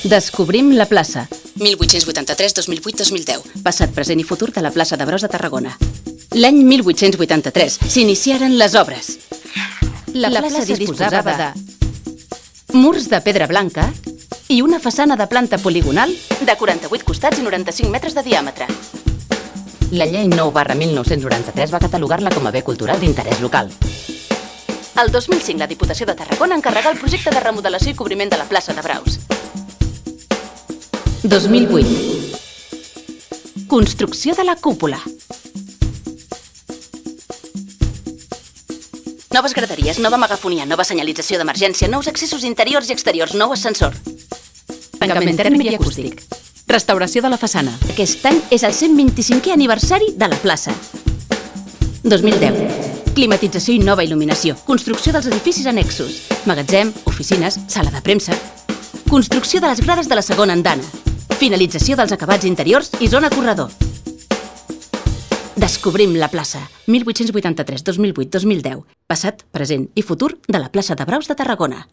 Descobrim la plaça. 1883, 2008, 2010. Passat, present i futur de la plaça de Braus de Tarragona. L'any 1883 s'iniciaren les obres. La plaça disposava de murs de pedra blanca i una façana de planta poligonal de 48 costats i 95 metres de diàmetre. La llei 9/1993 va catalogar-la com a bé cultural d'interès local. El 2005 la Diputació de Tarragona encarregà el projecte de remodelació i cobriment de la plaça de Braus. 2008. Construcció de la cúpula. Noves graderies, nova megafonia, nova senyalització d'emergència, nous accessos interiors i exteriors, nou ascensor. Tancament tèrmic i acústic. Restauració de la façana. Aquest any és el 125è aniversari de la plaça. 2010. Climatització i nova il·luminació. Construcció dels edificis annexos. Magatzem, oficines, sala de premsa. Construcció de les grades de la segona andana. Finalització dels acabats interiors i zona corredor. Descobrim la plaça. 1883, 2008, 2010. Passat, present i futur de la plaça de Braus de Tarragona.